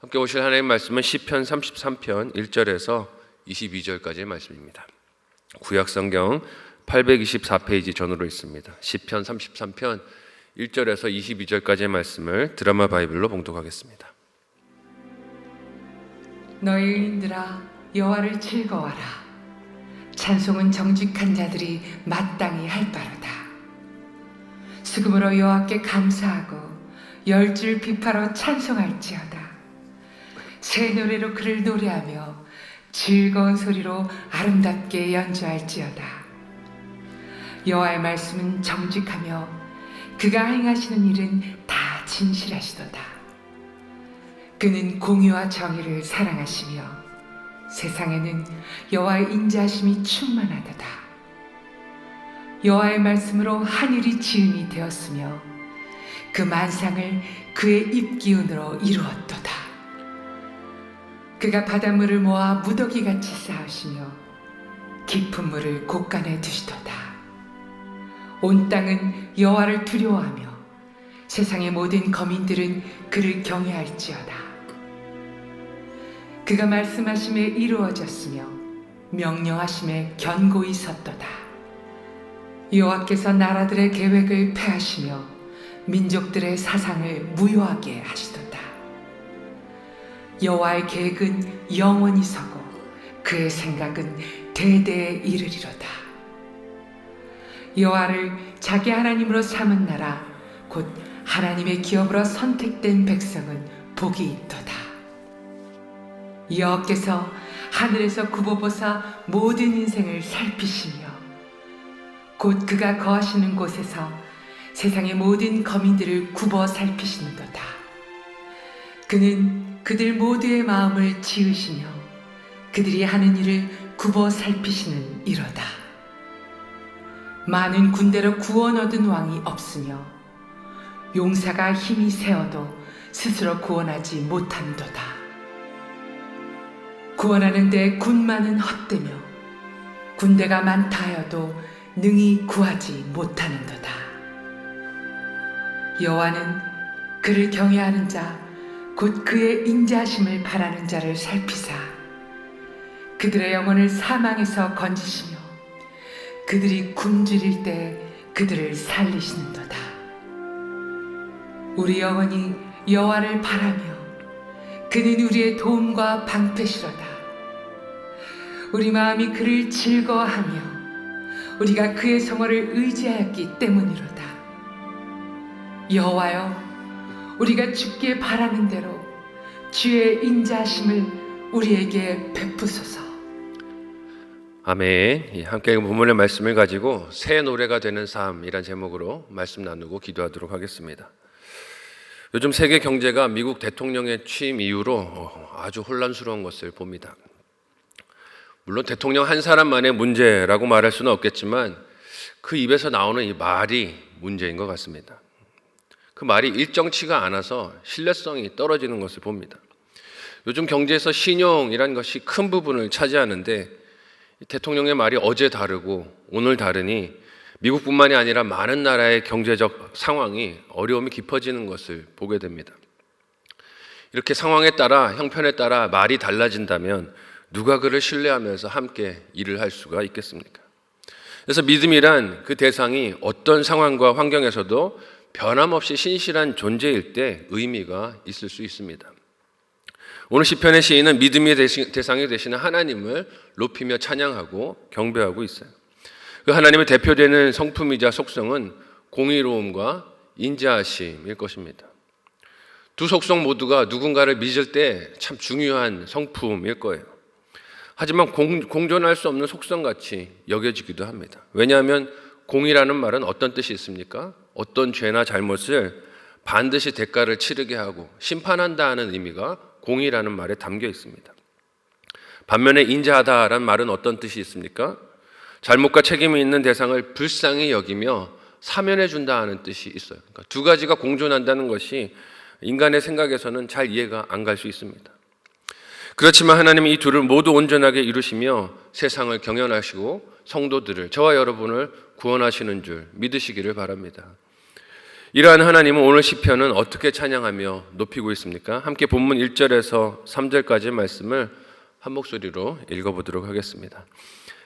함께 오실 하나님의 말씀은 시편 33편 1절에서 22절까지의 말씀입니다. 구약성경 824페이지 전후로 있습니다. 시편 33편 1절에서 22절까지의 말씀을 드라마 바이블로 봉독하겠습니다. 너희 의인들아 여호와를 즐거워하라. 찬송은 정직한 자들이 마땅히 할 바로다. 수금으로 여호와께 감사하고 열줄 비파로 찬송할지어다. 새 노래로 그를 노래하며 즐거운 소리로 아름답게 연주할지어다. 여호와의 말씀은 정직하며 그가 행하시는 일은 다 진실하시도다. 그는 공의와 정의를 사랑하시며 세상에는 여호와의 인자하심이 충만하도다. 여호와의 말씀으로 하늘이 지음이 되었으며 그 만상을 그의 입기운으로 이루었도다. 그가 바닷물을 모아 무더기같이 쌓으시며 깊은 물을 곳간에 두시도다. 온 땅은 여호와를 두려워하며 세상의 모든 거민들은 그를 경외할지어다. 그가 말씀하심에 이루어졌으며 명령하심에 견고히 섰도다. 여호와께서 나라들의 계획을 폐하시며 민족들의 사상을 무효하게 하시도다. 여호와의 계획은 영원히 서고 그의 생각은 대대에 이르리로다. 여호와를 자기 하나님으로 삼은 나라 곧 하나님의 기업으로 선택된 백성은 복이 있도다. 여호와께서 하늘에서 굽어보사 모든 인생을 살피시며 곧 그가 거하시는 곳에서 세상의 모든 거민들을 굽어 살피시는도다. 그는 그들 모두의 마음을 지으시며 그들이 하는 일을 굽어 살피시는 이로다. 많은 군대로 구원 얻은 왕이 없으며 용사가 힘이 세어도 스스로 구원하지 못한도다. 구원하는데 군마는 헛되며 군대가 많다 하여도 능히 구하지 못하는도다. 여호와는 그를 경외하는 자 곧 그의 인자하심을 바라는 자를 살피사 그들의 영혼을 사망에서 건지시며 그들이 굶주릴 때 그들을 살리시는도다. 우리 영혼이 여호와를 바라며 그는 우리의 도움과 방패시로다. 우리 마음이 그를 즐거워하며 우리가 그의 성호를 의지하였기 때문이로다. 여호와여, 우리가 주께 바라는 대로 주의 인자하심을 우리에게 베푸소서. 아멘. 함께 본문의 말씀을 가지고 새 노래가 되는 삶이란 제목으로 말씀 나누고 기도하도록 하겠습니다. 요즘 세계 경제가 미국 대통령의 취임 이후로 아주 혼란스러운 것을 봅니다. 물론 대통령 한 사람만의 문제라고 말할 수는 없겠지만 그 입에서 나오는 이 말이 문제인 것 같습니다. 그 말이 일정치가 않아서 신뢰성이 떨어지는 것을 봅니다. 요즘 경제에서 신용이라는 것이 큰 부분을 차지하는데 대통령의 말이 어제 다르고 오늘 다르니 미국뿐만이 아니라 많은 나라의 경제적 상황이 어려움이 깊어지는 것을 보게 됩니다. 이렇게 상황에 따라 형편에 따라 말이 달라진다면 누가 그를 신뢰하면서 함께 일을 할 수가 있겠습니까? 그래서 믿음이란 그 대상이 어떤 상황과 환경에서도 변함없이 신실한 존재일 때 의미가 있을 수 있습니다. 오늘 시편의 시인은 믿음의 대상이 되시는 하나님을 높이며 찬양하고 경배하고 있어요. 그 하나님의 대표되는 성품이자 속성은 공의로움과 인자하심일 것입니다. 두 속성 모두가 누군가를 믿을 때 참 중요한 성품일 거예요. 하지만 공존할 수 없는 속성같이 여겨지기도 합니다. 왜냐하면 공의라는 말은 어떤 뜻이 있습니까? 어떤 죄나 잘못을 반드시 대가를 치르게 하고 심판한다는 의미가 공의라는 말에 담겨 있습니다. 반면에 인자하다라는 말은 어떤 뜻이 있습니까? 잘못과 책임이 있는 대상을 불쌍히 여기며 사면해 준다는 뜻이 있어요. 그러니까 두 가지가 공존한다는 것이 인간의 생각에서는 잘 이해가 안 갈 수 있습니다. 그렇지만 하나님은 이 둘을 모두 온전하게 이루시며 세상을 경영하시고 성도들을, 저와 여러분을 구원하시는 줄 믿으시기를 바랍니다. 이러한 하나님은 오늘 시편은 어떻게 찬양하며 높이고 있습니까? 함께 본문 1절에서 3절까지의 말씀을 한 목소리로 읽어보도록 하겠습니다.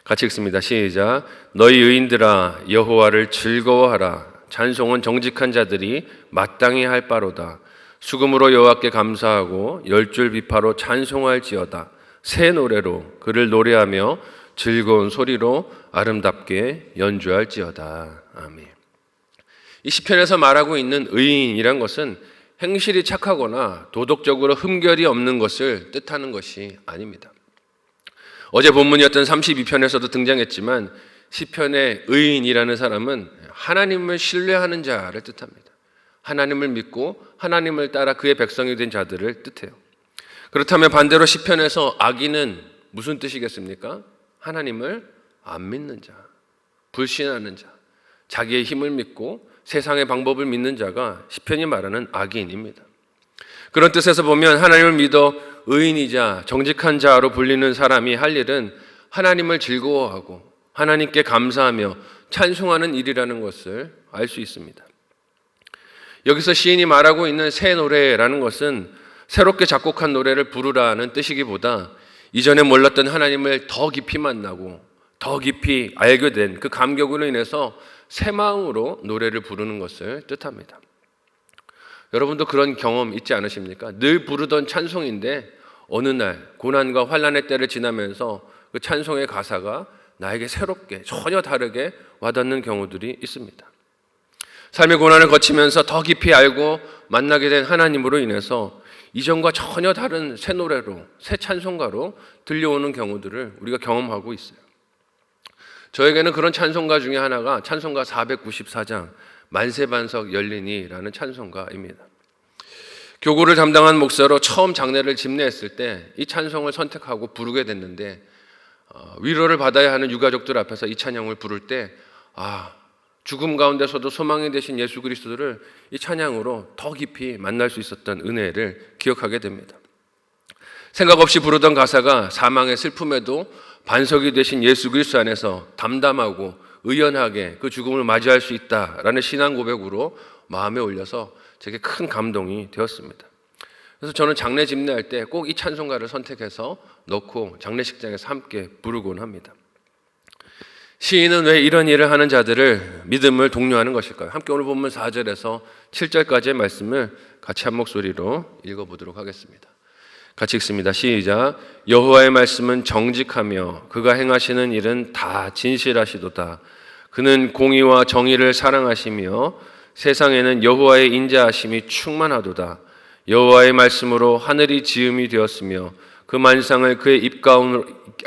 같이 읽습니다. 시작. 너희 의인들아 여호와를 즐거워하라. 찬송은 정직한 자들이 마땅히 할 바로다. 수금으로 여호와께 감사하고 열줄 비파로 찬송할지어다. 새 노래로 그를 노래하며 즐거운 소리로 아름답게 연주할지어다. 아멘. 이 시편에서 말하고 있는 의인이란 것은 행실이 착하거나 도덕적으로 흠결이 없는 것을 뜻하는 것이 아닙니다. 어제 본문이었던 32편에서도 등장했지만 시편의 의인이라는 사람은 하나님을 신뢰하는 자를 뜻합니다. 하나님을 믿고 하나님을 따라 그의 백성이 된 자들을 뜻해요. 그렇다면 반대로 시편에서 악인은 무슨 뜻이겠습니까? 하나님을 안 믿는 자, 불신하는 자, 자기의 힘을 믿고 세상의 방법을 믿는 자가 시편이 말하는 악인입니다. 그런 뜻에서 보면 하나님을 믿어 의인이자 정직한 자로 불리는 사람이 할 일은 하나님을 즐거워하고 하나님께 감사하며 찬송하는 일이라는 것을 알 수 있습니다. 여기서 시인이 말하고 있는 새 노래라는 것은 새롭게 작곡한 노래를 부르라는 뜻이기보다 이전에 몰랐던 하나님을 더 깊이 만나고 더 깊이 알게 된 그 감격으로 인해서 새 마음으로 노래를 부르는 것을 뜻합니다. 여러분도 그런 경험 있지 않으십니까? 늘 부르던 찬송인데 어느 날 고난과 환난의 때를 지나면서 그 찬송의 가사가 나에게 새롭게 전혀 다르게 와닿는 경우들이 있습니다. 삶의 고난을 거치면서 더 깊이 알고 만나게 된 하나님으로 인해서 이전과 전혀 다른 새 노래로, 새 찬송가로 들려오는 경우들을 우리가 경험하고 있어요. 저에게는 그런 찬송가 중에 하나가 찬송가 494장 만세반석 열리니라는 찬송가입니다. 교구를 담당한 목사로 처음 장례를 집례했을 때 이 찬송을 선택하고 부르게 됐는데 위로를 받아야 하는 유가족들 앞에서 이 찬양을 부를 때 죽음 가운데서도 소망이 되신 예수 그리스도를 이 찬양으로 더 깊이 만날 수 있었던 은혜를 기억하게 됩니다. 생각 없이 부르던 가사가 사망의 슬픔에도 반석이 되신 예수 그리스도 안에서 담담하고 의연하게 그 죽음을 맞이할 수 있다라는 신앙 고백으로 마음에 올려서 제게 큰 감동이 되었습니다. 그래서 저는 장례 집례할 때 꼭 이 찬송가를 선택해서 넣고 장례식장에서 함께 부르곤 합니다. 시인은 왜 이런 일을 하는 자들을 믿음을 독려하는 것일까요? 함께 오늘 본문 4절에서 7절까지의 말씀을 같이 한 목소리로 읽어보도록 하겠습니다. 같이 읽습니다. 시작. 여호와의 말씀은 정직하며 그가 행하시는 일은 다 진실하시도다. 그는 공의와 정의를 사랑하시며 세상에는 여호와의 인자하심이 충만하도다. 여호와의 말씀으로 하늘이 지음이 되었으며 그 만상을 그의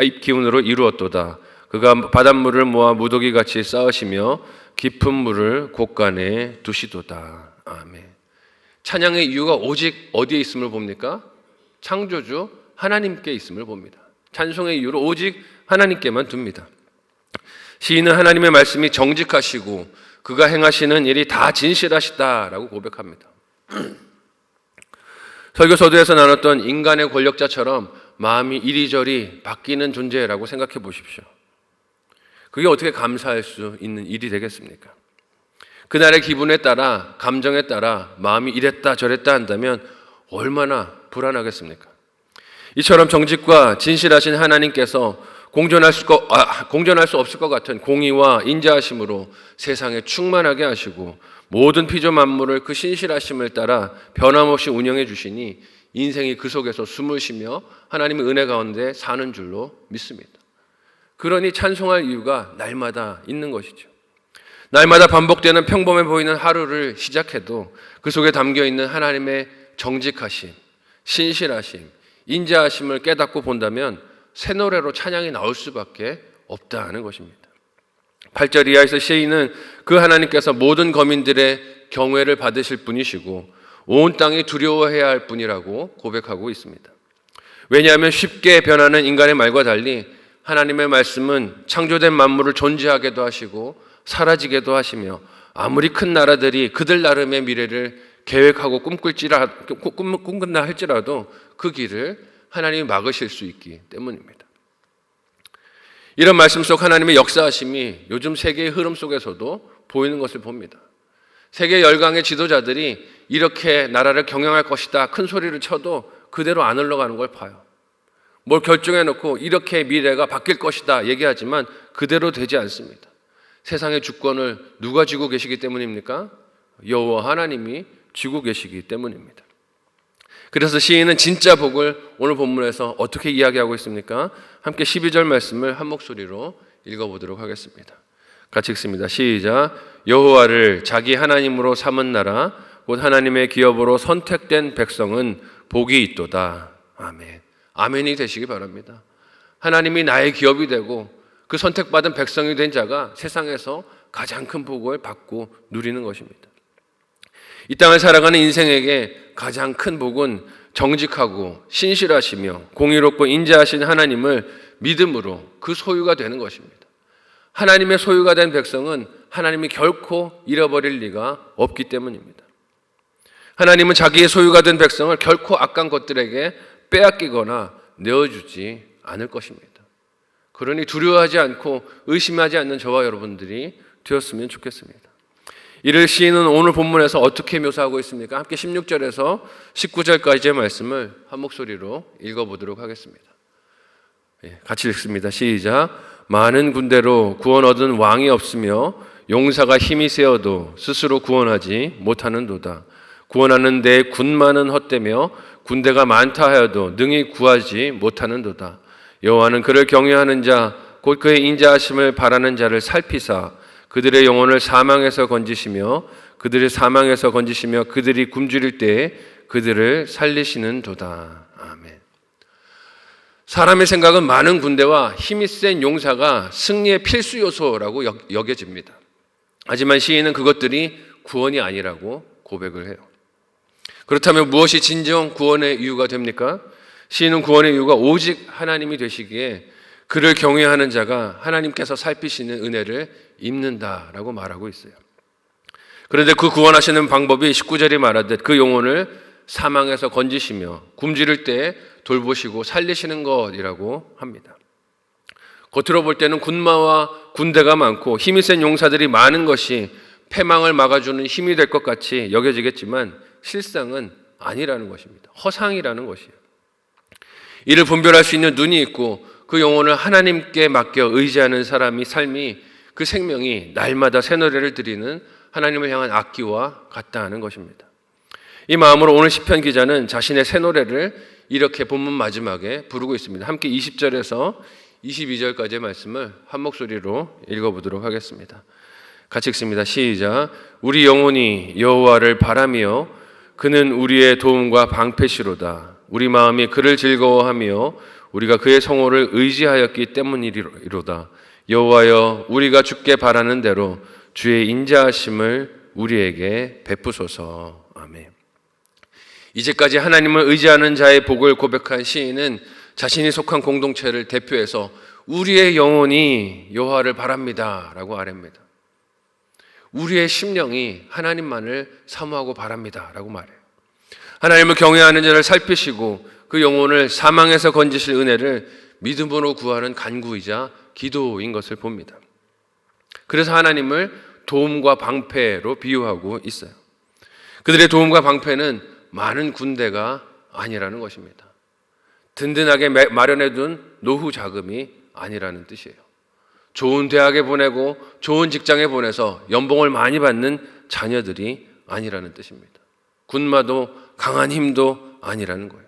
입기운으로 이루었도다. 그가 바닷물을 모아 무더기같이 쌓으시며 깊은 물을 곳간에 두시도다. 아멘. 찬양의 이유가 오직 어디에 있음을 봅니까? 창조주 하나님께 있음을 봅니다. 찬송의 이유를 오직 하나님께만 둡니다. 시인은 하나님의 말씀이 정직하시고 그가 행하시는 일이 다 진실하시다라고 고백합니다. 설교서두에서 나눴던 인간의 권력자처럼 마음이 이리저리 바뀌는 존재라고 생각해 보십시오. 그게 어떻게 감사할 수 있는 일이 되겠습니까? 그날의 기분에 따라, 감정에 따라 마음이 이랬다 저랬다 한다면 얼마나 불안하겠습니까? 이처럼 정직과 진실하신 하나님께서 공존할 수 없을 것 같은 공의와 인자하심으로 세상에 충만하게 하시고 모든 피조 만물을 그 신실하심을 따라 변함없이 운영해 주시니 인생이 그 속에서 숨을 쉬며 하나님의 은혜 가운데 사는 줄로 믿습니다. 그러니 찬송할 이유가 날마다 있는 것이죠. 날마다 반복되는 평범해 보이는 하루를 시작해도 그 속에 담겨있는 하나님의 정직하심, 신실하심, 인자하심을 깨닫고 본다면 새 노래로 찬양이 나올 수밖에 없다는 것입니다. 8절 이하에서 시인은 그 하나님께서 모든 거민들의 경외를 받으실 분이시고 온 땅이 두려워해야 할 분이라고 고백하고 있습니다. 왜냐하면 쉽게 변하는 인간의 말과 달리 하나님의 말씀은 창조된 만물을 존재하게도 하시고 사라지게도 하시며 아무리 큰 나라들이 그들 나름의 미래를 계획하고 꿈꾼다 할지라도 그 길을 하나님이 막으실 수 있기 때문입니다. 이런 말씀 속 하나님의 역사하심이 요즘 세계의 흐름 속에서도 보이는 것을 봅니다. 세계 열강의 지도자들이 이렇게 나라를 경영할 것이다 큰 소리를 쳐도 그대로 안 흘러가는 걸 봐요. 뭘 결정해 놓고 이렇게 미래가 바뀔 것이다 얘기하지만 그대로 되지 않습니다. 세상의 주권을 누가 쥐고 계시기 때문입니까? 여호와 하나님이 쥐고 계시기 때문입니다. 그래서 시인은 진짜 복을 오늘 본문에서 어떻게 이야기하고 있습니까? 함께 12절 말씀을 한 목소리로 읽어보도록 하겠습니다. 같이 읽습니다. 시작. 여호와를 자기 하나님으로 삼은 나라 곧 하나님의 기업으로 선택된 백성은 복이 있도다. 아멘. 아멘이 되시기 바랍니다. 하나님이 나의 기업이 되고 그 선택받은 백성이 된 자가 세상에서 가장 큰 복을 받고 누리는 것입니다. 이 땅을 살아가는 인생에게 가장 큰 복은 정직하고 신실하시며 공의롭고 인자하신 하나님을 믿음으로 그 소유가 되는 것입니다. 하나님의 소유가 된 백성은 하나님이 결코 잃어버릴 리가 없기 때문입니다. 하나님은 자기의 소유가 된 백성을 결코 악한 것들에게 빼앗기거나 내어주지 않을 것입니다. 그러니 두려워하지 않고 의심하지 않는 저와 여러분들이 되었으면 좋겠습니다. 이를 시인은 오늘 본문에서 어떻게 묘사하고 있습니까? 함께 16절에서 19절까지의 말씀을 한 목소리로 읽어보도록 하겠습니다. 같이 읽습니다. 시작. 많은 군대로 구원 얻은 왕이 없으며 용사가 힘이 세어도 스스로 구원하지 못하는도다. 구원하는 데 군마는 헛되며 군대가 많다 하여도 능히 구하지 못하는도다. 여호와는 그를 경외하는 자 곧 그의 인자하심을 바라는 자를 살피사 그들의 영혼을 사망에서 건지시며 그들의 사망에서 건지시며 그들이 굶주릴 때에 그들을 살리시는 도다. 아멘. 사람의 생각은 많은 군대와 힘이 센 용사가 승리의 필수 요소라고 여겨집니다. 하지만 시인은 그것들이 구원이 아니라고 고백을 해요. 그렇다면 무엇이 진정 구원의 이유가 됩니까? 시인은 구원의 이유가 오직 하나님이 되시기에 그를 경외하는 자가 하나님께서 살피시는 은혜를 입는다라고 말하고 있어요. 그런데 그 구원하시는 방법이 19절이 말하듯 그 영혼을 사망에서 건지시며 굶주릴 때 돌보시고 살리시는 것이라고 합니다. 겉으로 볼 때는 군마와 군대가 많고 힘이 센 용사들이 많은 것이 패망을 막아주는 힘이 될 것 같이 여겨지겠지만 실상은 아니라는 것입니다. 허상이라는 것이에요. 이를 분별할 수 있는 눈이 있고 그 영혼을 하나님께 맡겨 의지하는 사람이 삶이 그 생명이 날마다 새 노래를 드리는 하나님을 향한 악기와 같다 하는 것입니다. 이 마음으로 오늘 시편 기자는 자신의 새 노래를 이렇게 본문 마지막에 부르고 있습니다. 함께 20절에서 22절까지의 말씀을 한 목소리로 읽어보도록 하겠습니다. 같이 읽습니다. 시작. 우리 영혼이 여호와를 바라며 그는 우리의 도움과 방패시로다. 우리 마음이 그를 즐거워하며 우리가 그의 성호를 의지하였기 때문이로다. 여호와여 우리가 주께 바라는 대로 주의 인자하심을 우리에게 베푸소서. 아멘. 이제까지 하나님을 의지하는 자의 복을 고백한 시인은 자신이 속한 공동체를 대표해서 우리의 영혼이 여호와를 바랍니다 라고 아뢰입니다. 우리의 심령이 하나님만을 사모하고 바랍니다 라고 말해요. 하나님을 경외하는 자를 살피시고 그 영혼을 사망에서 건지실 은혜를 믿음으로 구하는 간구이자 기도인 것을 봅니다. 그래서 하나님을 도움과 방패로 비유하고 있어요. 그들의 도움과 방패는 많은 군대가 아니라는 것입니다. 든든하게 마련해둔 노후 자금이 아니라는 뜻이에요. 좋은 대학에 보내고 좋은 직장에 보내서 연봉을 많이 받는 자녀들이 아니라는 뜻입니다. 군마도 강한 힘도 아니라는 거예요.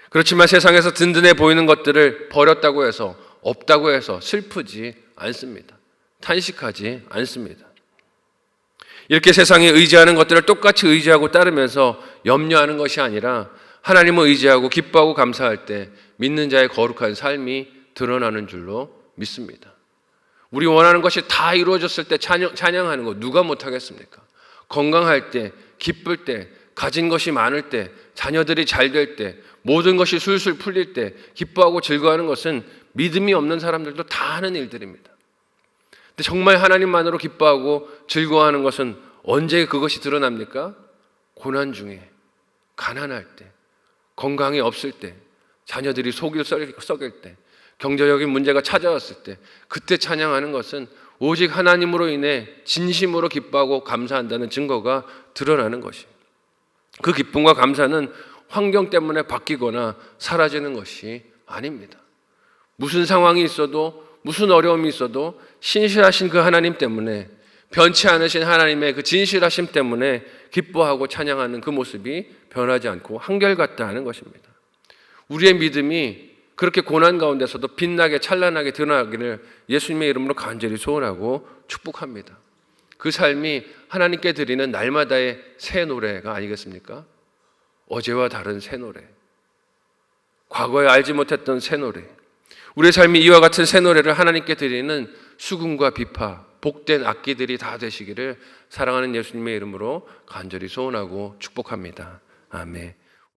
그렇지만 세상에서 든든해 보이는 것들을 버렸다고 해서 없다고 해서 슬프지 않습니다. 탄식하지 않습니다. 이렇게 세상에 의지하는 것들을 똑같이 의지하고 따르면서 염려하는 것이 아니라 하나님을 의지하고 기뻐하고 감사할 때 믿는 자의 거룩한 삶이 드러나는 줄로 믿습니다. 우리 원하는 것이 다 이루어졌을 때 찬양하는 거 누가 못하겠습니까? 건강할 때, 기쁠 때, 가진 것이 많을 때, 자녀들이 잘 될 때, 모든 것이 술술 풀릴 때 기뻐하고 즐거워하는 것은 믿음이 없는 사람들도 다 하는 일들입니다. 근데 정말 하나님만으로 기뻐하고 즐거워하는 것은 언제 그것이 드러납니까? 고난 중에, 가난할 때, 건강이 없을 때, 자녀들이 속이 썩일 때, 경제적인 문제가 찾아왔을 때, 그때 찬양하는 것은 오직 하나님으로 인해 진심으로 기뻐하고 감사한다는 증거가 드러나는 것입니다. 그 기쁨과 감사는 환경 때문에 바뀌거나 사라지는 것이 아닙니다. 무슨 상황이 있어도 무슨 어려움이 있어도 신실하신 그 하나님 때문에, 변치 않으신 하나님의 그 진실하심 때문에 기뻐하고 찬양하는 그 모습이 변하지 않고 한결같다 하는 것입니다. 우리의 믿음이 그렇게 고난 가운데서도 빛나게 찬란하게 드러나기를 예수님의 이름으로 간절히 소원하고 축복합니다. 그 삶이 하나님께 드리는 날마다의 새 노래가 아니겠습니까? 어제와 다른 새 노래, 과거에 알지 못했던 새 노래, 우리의 삶이 이와 같은 새 노래를 하나님께 드리는 수금과 비파, 복된 악기들이 다 되시기를 사랑하는 예수님의 이름으로 간절히 소원하고 축복합니다. 아멘.